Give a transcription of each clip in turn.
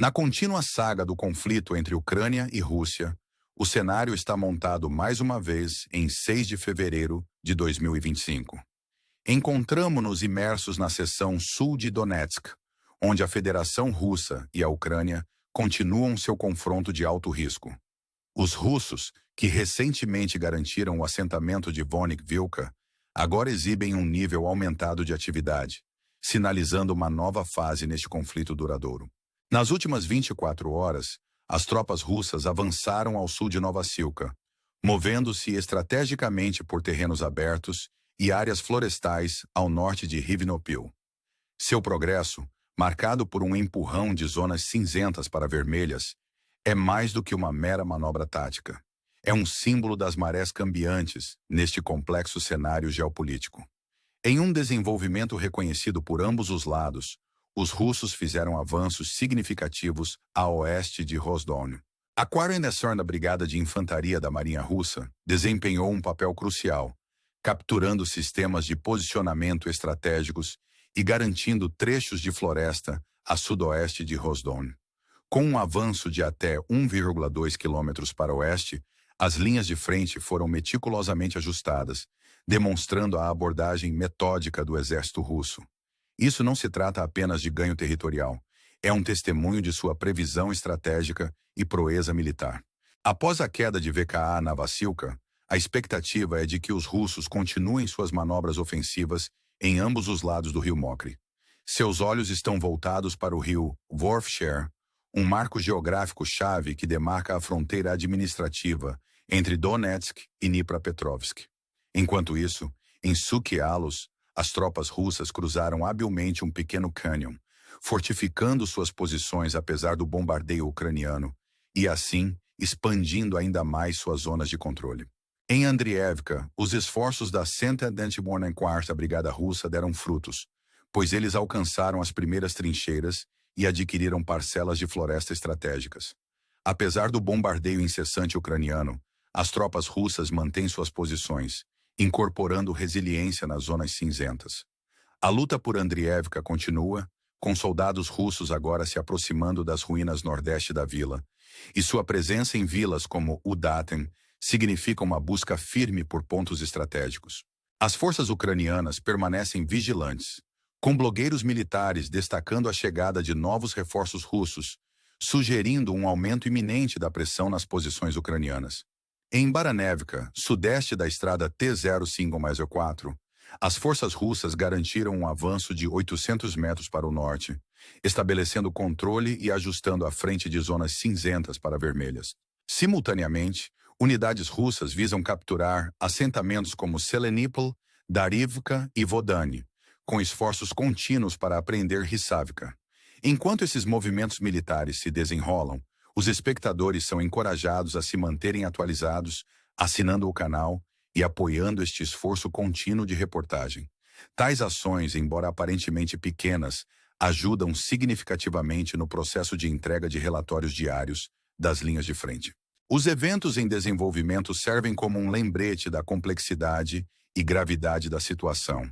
Na contínua saga do conflito entre Ucrânia e Rússia, o cenário está montado mais uma vez em 6 de fevereiro de 2025. Encontramo-nos imersos na seção sul de Donetsk, onde a Federação Russa e a Ucrânia continuam seu confronto de alto risco. Os russos, que recentemente garantiram o assentamento de Vonik-Vilka, agora exibem um nível aumentado de atividade, sinalizando uma nova fase neste conflito duradouro. Nas últimas 24 horas, as tropas russas avançaram ao sul de Novasilka, movendo-se estrategicamente por terrenos abertos e áreas florestais ao norte de Rivnopil. Seu progresso, marcado por um empurrão de zonas cinzentas para vermelhas, é mais do que uma mera manobra tática. É um símbolo das marés cambiantes neste complexo cenário geopolítico. Em um desenvolvimento reconhecido por ambos os lados, os russos fizeram avanços significativos a oeste de Rosdônio. A 42ª Brigada de Infantaria da Marinha Russa desempenhou um papel crucial, capturando sistemas de posicionamento estratégicos e garantindo trechos de floresta a sudoeste de Rosdônio. Com um avanço de até 1,2 quilômetros para oeste, as linhas de frente foram meticulosamente ajustadas, demonstrando a abordagem metódica do exército russo. Isso não se trata apenas de ganho territorial, é um testemunho de sua previsão estratégica e proeza militar. Após a queda de VKA na Vassilka, a expectativa é de que os russos continuem suas manobras ofensivas em ambos os lados do rio Mokry. Seus olhos estão voltados para o rio Vorfcher, um marco geográfico-chave que demarca a fronteira administrativa entre Donetsk e Dnipropetrovsk. Enquanto isso, em Suchialos, as tropas russas cruzaram habilmente um pequeno cânion, fortificando suas posições apesar do bombardeio ucraniano e, assim, expandindo ainda mais suas zonas de controle. Em Andriivka, os esforços da 114ª Brigada Russa deram frutos, pois eles alcançaram as primeiras trincheiras e adquiriram parcelas de floresta estratégicas. Apesar do bombardeio incessante ucraniano, as tropas russas mantêm suas posições, incorporando resiliência nas zonas cinzentas. A luta por Andriivka continua, com soldados russos agora se aproximando das ruínas nordeste da vila, e sua presença em vilas como Udaten significa uma busca firme por pontos estratégicos. As forças ucranianas permanecem vigilantes, com blogueiros militares destacando a chegada de novos reforços russos, sugerindo um aumento iminente da pressão nas posições ucranianas. Em Baranevka, sudeste da estrada T-05/04, as forças russas garantiram um avanço de 800 metros para o norte, estabelecendo controle e ajustando a frente de zonas cinzentas para vermelhas. Simultaneamente, unidades russas visam capturar assentamentos como Selenipol, Darivka e Vodani, com esforços contínuos para apreender Rissavka. Enquanto esses movimentos militares se desenrolam, os espectadores são encorajados a se manterem atualizados, assinando o canal e apoiando este esforço contínuo de reportagem. Tais ações, embora aparentemente pequenas, ajudam significativamente no processo de entrega de relatórios diários das linhas de frente. Os eventos em desenvolvimento servem como um lembrete da complexidade e gravidade da situação,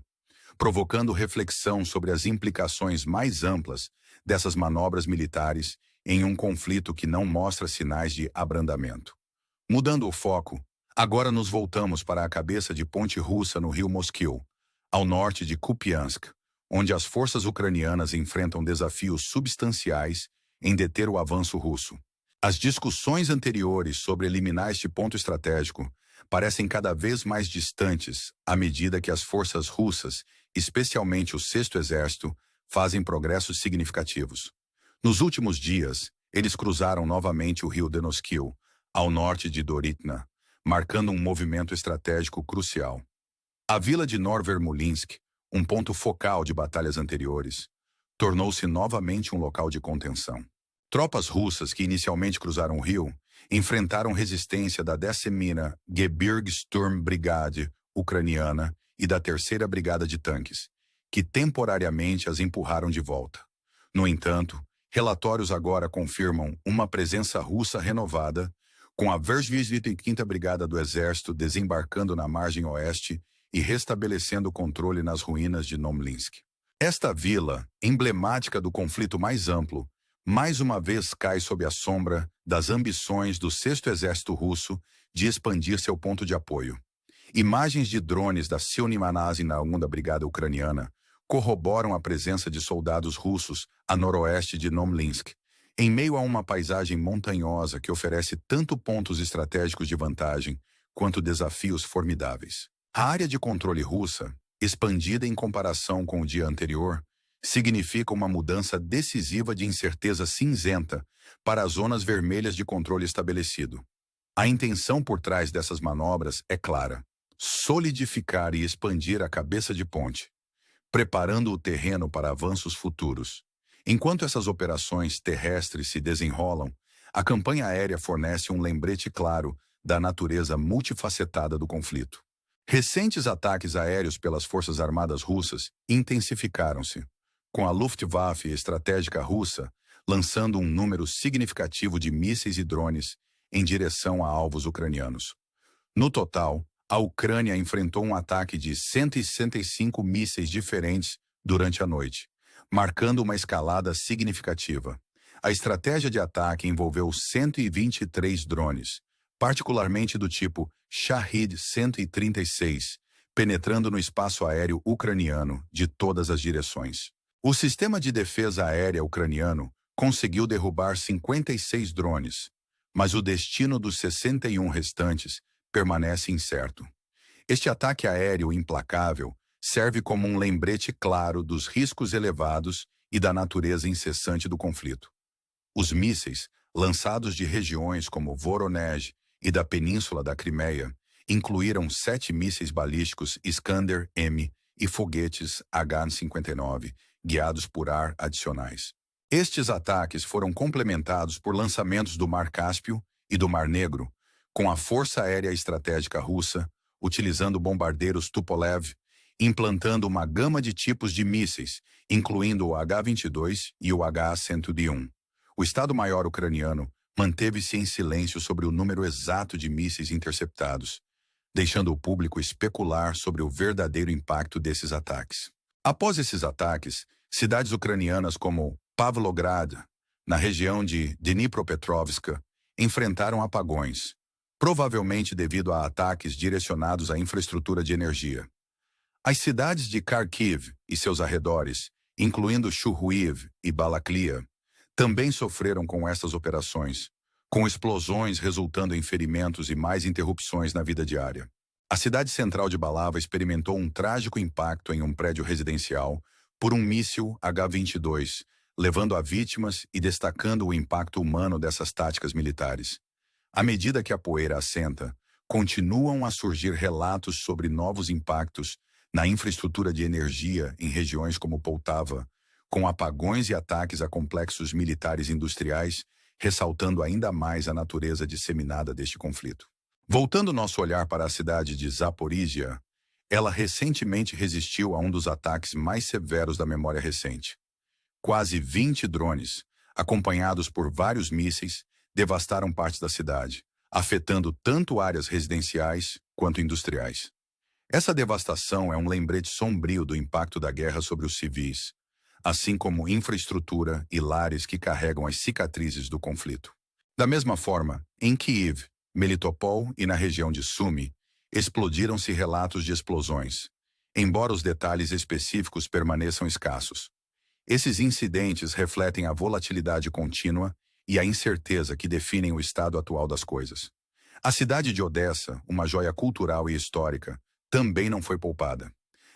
provocando reflexão sobre as implicações mais amplas dessas manobras militares em um conflito que não mostra sinais de abrandamento. Mudando o foco, agora nos voltamos para a cabeça de ponte russa no rio Mosquil, ao norte de Kupiansk, onde as forças ucranianas enfrentam desafios substanciais em deter o avanço russo. As discussões anteriores sobre eliminar este ponto estratégico parecem cada vez mais distantes à medida que as forças russas, especialmente o 6º Exército, fazem progressos significativos. Nos últimos dias, eles cruzaram novamente o rio Denoskil, ao norte de Doritna, marcando um movimento estratégico crucial. A vila de Novoermolinsk, um ponto focal de batalhas anteriores, tornou-se novamente um local de contenção. Tropas russas que inicialmente cruzaram o rio enfrentaram resistência da 10ª Gebirgssturmbrigade ucraniana e da 3ª Brigada de Tanques, que temporariamente as empurraram de volta. No entanto, relatórios agora confirmam uma presença russa renovada, com a 25ª Brigada do Exército desembarcando na margem oeste e restabelecendo o controle nas ruínas de Nomlinsk. Esta vila, emblemática do conflito mais amplo, mais uma vez cai sob a sombra das ambições do 6º Exército Russo de expandir seu ponto de apoio. Imagens de drones da Sil-Nimanasi na 2ª Brigada Ucraniana corroboram a presença de soldados russos a noroeste de Nomlinsk, em meio a uma paisagem montanhosa que oferece tanto pontos estratégicos de vantagem quanto desafios formidáveis. A área de controle russa, expandida em comparação com o dia anterior, significa uma mudança decisiva de incerteza cinzenta para as zonas vermelhas de controle estabelecido. A intenção por trás dessas manobras é clara: solidificar e expandir a cabeça de ponte, preparando o terreno para avanços futuros. Enquanto essas operações terrestres se desenrolam, a campanha aérea fornece um lembrete claro da natureza multifacetada do conflito. Recentes ataques aéreos pelas Forças Armadas Russas intensificaram-se, com a Luftwaffe estratégica russa lançando um número significativo de mísseis e drones em direção a alvos ucranianos. No total, a Ucrânia enfrentou um ataque de 165 mísseis diferentes durante a noite, marcando uma escalada significativa. A estratégia de ataque envolveu 123 drones, particularmente do tipo Shahed-136, penetrando no espaço aéreo ucraniano de todas as direções. O sistema de defesa aérea ucraniano conseguiu derrubar 56 drones, mas o destino dos 61 restantes permanece incerto. Este ataque aéreo implacável serve como um lembrete claro dos riscos elevados e da natureza incessante do conflito. Os mísseis, lançados de regiões como Voronezh e da península da Crimeia, incluíram 7 mísseis balísticos Iskander-M e foguetes H-59, guiados por ar adicionais. Estes ataques foram complementados por lançamentos do Mar Cáspio e do Mar Negro, com a Força Aérea Estratégica Russa, utilizando bombardeiros Tupolev, implantando uma gama de tipos de mísseis, incluindo o H-22 e o H-101. O Estado-Maior ucraniano manteve-se em silêncio sobre o número exato de mísseis interceptados, deixando o público especular sobre o verdadeiro impacto desses ataques. Após esses ataques, cidades ucranianas como Pavlograd, na região de Dnipropetrovsk, enfrentaram apagões, provavelmente devido a ataques direcionados à infraestrutura de energia. As cidades de Kharkiv e seus arredores, incluindo Chuhuiv e Balaklia, também sofreram com estas operações, com explosões resultando em ferimentos e mais interrupções na vida diária. A cidade central de Balava experimentou um trágico impacto em um prédio residencial por um míssil H-22, levando a vítimas e destacando o impacto humano dessas táticas militares. À medida que a poeira assenta, continuam a surgir relatos sobre novos impactos na infraestrutura de energia em regiões como Poltava, com apagões e ataques a complexos militares industriais, ressaltando ainda mais a natureza disseminada deste conflito. Voltando nosso olhar para a cidade de Zaporizhia, ela recentemente resistiu a um dos ataques mais severos da memória recente. Quase 20 drones, acompanhados por vários mísseis, devastaram parte da cidade, afetando tanto áreas residenciais quanto industriais. Essa devastação é um lembrete sombrio do impacto da guerra sobre os civis, assim como infraestrutura e lares que carregam as cicatrizes do conflito. Da mesma forma, em Kiev, Melitopol e na região de Sumy, explodiram-se relatos de explosões, embora os detalhes específicos permaneçam escassos. Esses incidentes refletem a volatilidade contínua e a incerteza que definem o estado atual das coisas. A cidade de Odessa, uma joia cultural e histórica, também não foi poupada.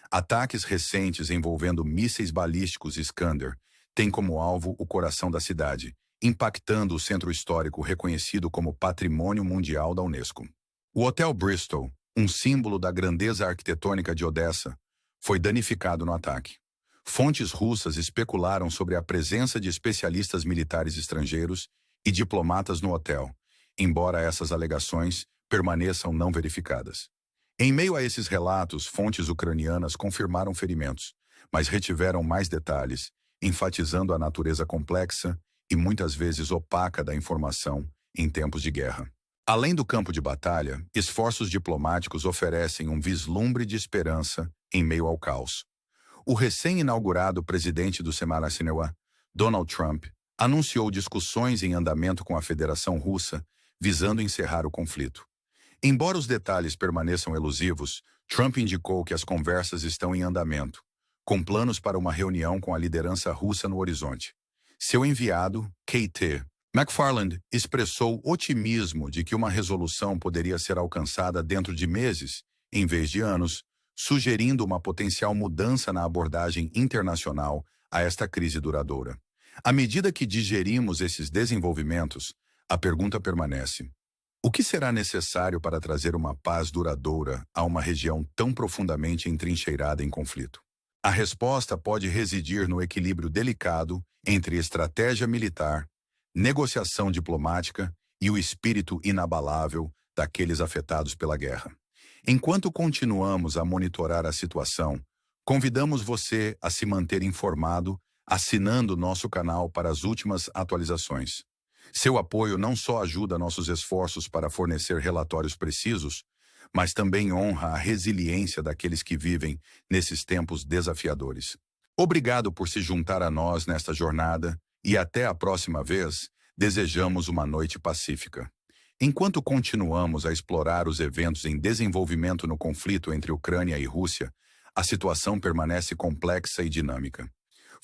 Ataques recentes envolvendo mísseis balísticos Iskander têm como alvo o coração da cidade, impactando o centro histórico reconhecido como Patrimônio Mundial da Unesco. O Hotel Bristol, um símbolo da grandeza arquitetônica de Odessa, foi danificado no ataque. Fontes russas especularam sobre a presença de especialistas militares estrangeiros e diplomatas no hotel, embora essas alegações permaneçam não verificadas. Em meio a esses relatos, fontes ucranianas confirmaram ferimentos, mas retiveram mais detalhes, enfatizando a natureza complexa e muitas vezes opaca da informação em tempos de guerra. Além do campo de batalha, esforços diplomáticos oferecem um vislumbre de esperança em meio ao caos. O recém-inaugurado presidente do Semana Sinewá, Donald Trump, anunciou discussões em andamento com a Federação Russa, visando encerrar o conflito. Embora os detalhes permaneçam elusivos, Trump indicou que as conversas estão em andamento, com planos para uma reunião com a liderança russa no horizonte. Seu enviado, KT McFarland, expressou otimismo de que uma resolução poderia ser alcançada dentro de meses, em vez de anos, sugerindo uma potencial mudança na abordagem internacional a esta crise duradoura. À medida que digerimos esses desenvolvimentos, a pergunta permanece: o que será necessário para trazer uma paz duradoura a uma região tão profundamente entrincheirada em conflito? A resposta pode residir no equilíbrio delicado entre estratégia militar, negociação diplomática e o espírito inabalável daqueles afetados pela guerra. Enquanto continuamos a monitorar a situação, convidamos você a se manter informado assinando nosso canal para as últimas atualizações. Seu apoio não só ajuda nossos esforços para fornecer relatórios precisos, mas também honra a resiliência daqueles que vivem nesses tempos desafiadores. Obrigado por se juntar a nós nesta jornada e até a próxima vez, desejamos uma noite pacífica. Enquanto continuamos a explorar os eventos em desenvolvimento no conflito entre Ucrânia e Rússia, a situação permanece complexa e dinâmica.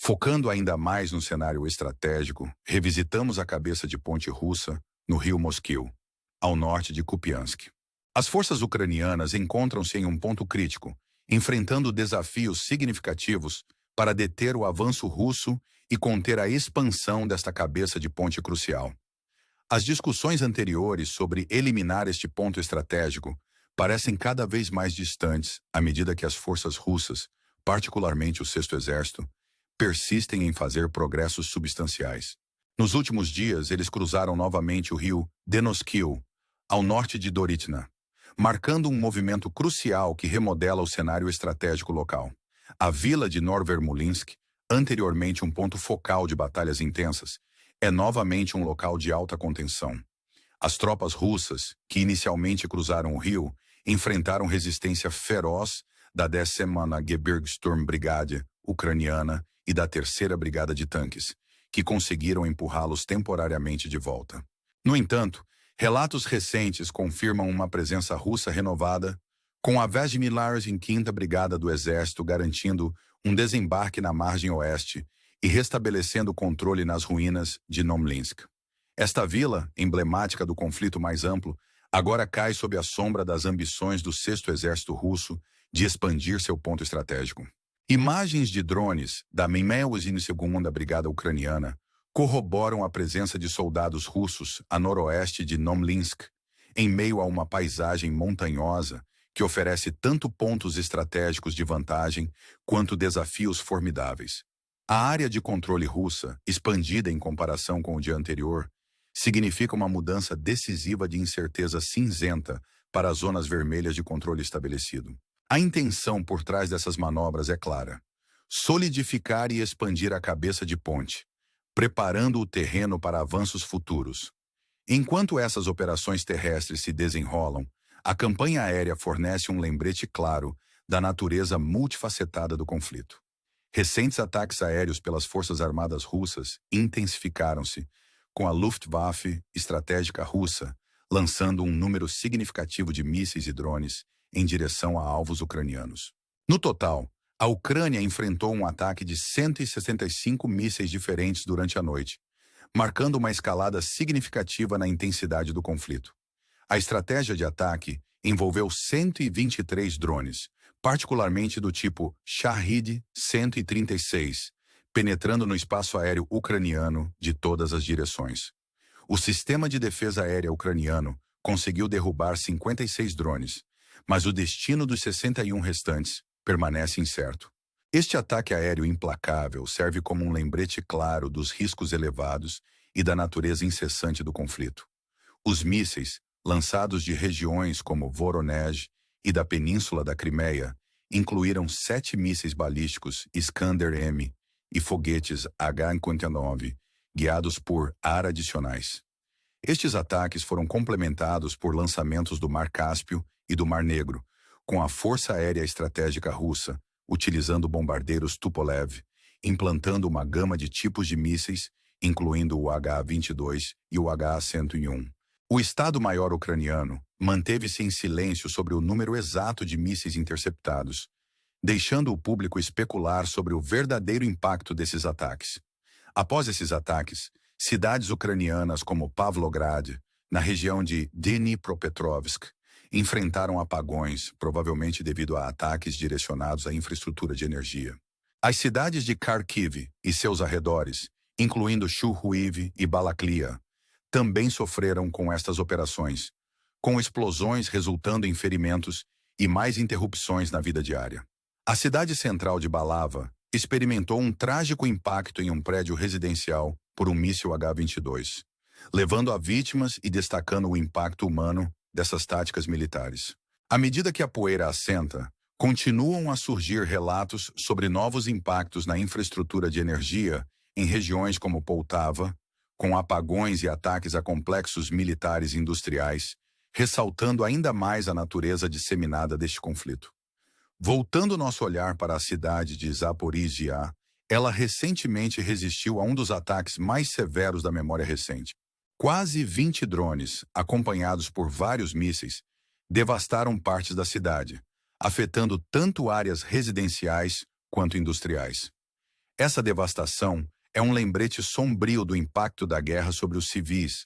Focando ainda mais no cenário estratégico, revisitamos a cabeça de ponte russa no rio Mosquil, ao norte de Kupiansk. As forças ucranianas encontram-se em um ponto crítico, enfrentando desafios significativos para deter o avanço russo e conter a expansão desta cabeça de ponte crucial. As discussões anteriores sobre eliminar este ponto estratégico parecem cada vez mais distantes à medida que as forças russas, particularmente o Sexto Exército, persistem em fazer progressos substanciais. Nos últimos dias, eles cruzaram novamente o rio Denoskil, ao norte de Doritna, marcando um movimento crucial que remodela o cenário estratégico local. A vila de Novoermolinsk, anteriormente um ponto focal de batalhas intensas, é novamente um local de alta contenção. As tropas russas, que inicialmente cruzaram o rio, enfrentaram resistência feroz da 10ª Gebirgssturmbrigade ucraniana e da 3ª Brigada de Tanques, que conseguiram empurrá-los temporariamente de volta. No entanto, relatos recentes confirmam uma presença russa renovada, com a Vladimir em 5ª Brigada do Exército garantindo um desembarque na margem oeste e restabelecendo o controle nas ruínas de Nomlinsk. Esta vila, emblemática do conflito mais amplo, agora cai sob a sombra das ambições do Sexto Exército Russo de expandir seu ponto estratégico. Imagens de drones da 22ª Brigada Ucraniana corroboram a presença de soldados russos a noroeste de Nomlinsk, em meio a uma paisagem montanhosa que oferece tanto pontos estratégicos de vantagem quanto desafios formidáveis. A área de controle russa, expandida em comparação com o dia anterior, significa uma mudança decisiva de incerteza cinzenta para as zonas vermelhas de controle estabelecido. A intenção por trás dessas manobras é clara: solidificar e expandir a cabeça de ponte, preparando o terreno para avanços futuros. Enquanto essas operações terrestres se desenrolam, a campanha aérea fornece um lembrete claro da natureza multifacetada do conflito. Recentes ataques aéreos pelas Forças Armadas Russas intensificaram-se, com a Luftwaffe estratégica russa lançando um número significativo de mísseis e drones em direção a alvos ucranianos. No total, a Ucrânia enfrentou um ataque de 165 mísseis diferentes durante a noite, marcando uma escalada significativa na intensidade do conflito. A estratégia de ataque envolveu 123 drones, particularmente do tipo Shahid-136, penetrando no espaço aéreo ucraniano de todas as direções. O sistema de defesa aérea ucraniano conseguiu derrubar 56 drones, mas o destino dos 61 restantes permanece incerto. Este ataque aéreo implacável serve como um lembrete claro dos riscos elevados e da natureza incessante do conflito. Os mísseis, lançados de regiões como Voronezh e da península da Crimeia, incluíram 7 mísseis balísticos Iskander-M e foguetes H-59, guiados por ar adicionais. Estes ataques foram complementados por lançamentos do Mar Cáspio e do Mar Negro, com a Força Aérea Estratégica Russa, utilizando bombardeiros Tupolev, implantando uma gama de tipos de mísseis incluindo o H-22 e o H-101. O Estado-Maior ucraniano manteve-se em silêncio sobre o número exato de mísseis interceptados, deixando o público especular sobre o verdadeiro impacto desses ataques. Após esses ataques, cidades ucranianas como Pavlograd, na região de Dnipropetrovsk, enfrentaram apagões, provavelmente devido a ataques direcionados à infraestrutura de energia. As cidades de Kharkiv e seus arredores, incluindo Chuhuiv e Balaklia, também sofreram com estas operações, com explosões resultando em ferimentos e mais interrupções na vida diária. A cidade central de Balava experimentou um trágico impacto em um prédio residencial por um míssil H-22, levando a vítimas e destacando o impacto humano dessas táticas militares. À medida que a poeira assenta, continuam a surgir relatos sobre novos impactos na infraestrutura de energia em regiões como Poltava, com apagões e ataques a complexos militares e industriais, ressaltando ainda mais a natureza disseminada deste conflito. Voltando nosso olhar para a cidade de Zaporizhia, ela recentemente resistiu a um dos ataques mais severos da memória recente. Quase 20 drones, acompanhados por vários mísseis, devastaram partes da cidade, afetando tanto áreas residenciais quanto industriais. Essa devastação é um lembrete sombrio do impacto da guerra sobre os civis,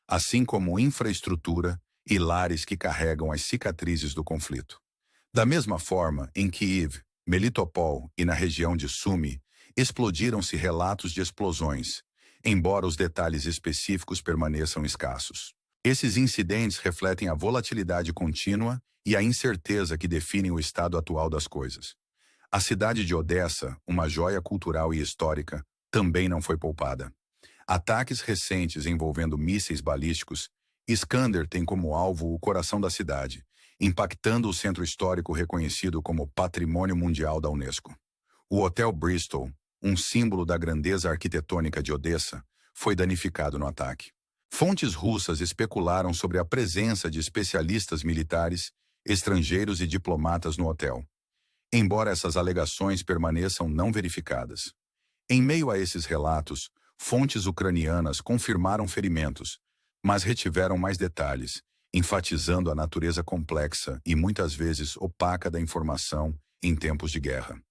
assim como infraestrutura e lares que carregam as cicatrizes do conflito. Da mesma forma, em Kiev, Melitopol e na região de Sumy, explodiram-se relatos de explosões, embora os detalhes específicos permaneçam escassos. Esses incidentes refletem a volatilidade contínua e a incerteza que definem o estado atual das coisas. A cidade de Odessa, uma joia cultural e histórica, também não foi poupada. Ataques recentes envolvendo mísseis balísticos, Iskander tem como alvo o coração da cidade, impactando o centro histórico reconhecido como Patrimônio Mundial da Unesco. O Hotel Bristol, um símbolo da grandeza arquitetônica de Odessa, foi danificado no ataque. Fontes russas especularam sobre a presença de especialistas militares, estrangeiros e diplomatas no hotel, embora essas alegações permaneçam não verificadas. Em meio a esses relatos, fontes ucranianas confirmaram ferimentos, mas retiveram mais detalhes, enfatizando a natureza complexa e muitas vezes opaca da informação em tempos de guerra.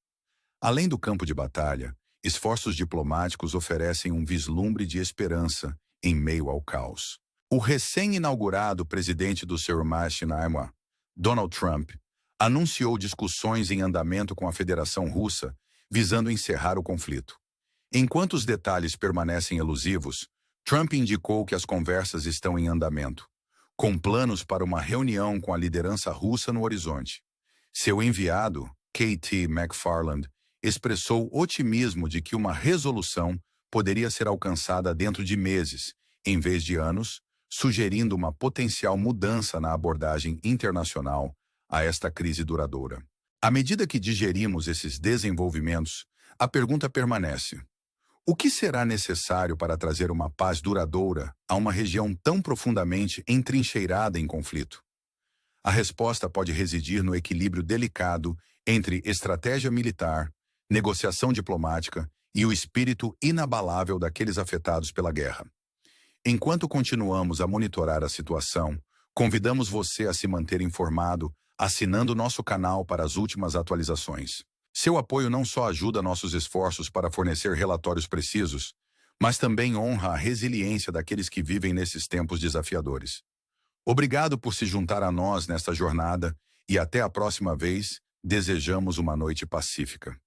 Além do campo de batalha, esforços diplomáticos oferecem um vislumbre de esperança em meio ao caos. O recém-inaugurado presidente do Euromachinaima, Donald Trump, anunciou discussões em andamento com a Federação Russa, visando encerrar o conflito. Enquanto os detalhes permanecem elusivos, Trump indicou que as conversas estão em andamento, com planos para uma reunião com a liderança russa no horizonte. Seu enviado, K.T. McFarland, expressou otimismo de que uma resolução poderia ser alcançada dentro de meses, em vez de anos, sugerindo uma potencial mudança na abordagem internacional a esta crise duradoura. À medida que digerimos esses desenvolvimentos, a pergunta permanece: o que será necessário para trazer uma paz duradoura a uma região tão profundamente entrincheirada em conflito? A resposta pode residir no equilíbrio delicado entre estratégia militar, negociação diplomática e o espírito inabalável daqueles afetados pela guerra. Enquanto continuamos a monitorar a situação, convidamos você a se manter informado, assinando nosso canal para as últimas atualizações. Seu apoio não só ajuda nossos esforços para fornecer relatórios precisos, mas também honra a resiliência daqueles que vivem nesses tempos desafiadores. Obrigado por se juntar a nós nesta jornada e até a próxima vez, desejamos uma noite pacífica.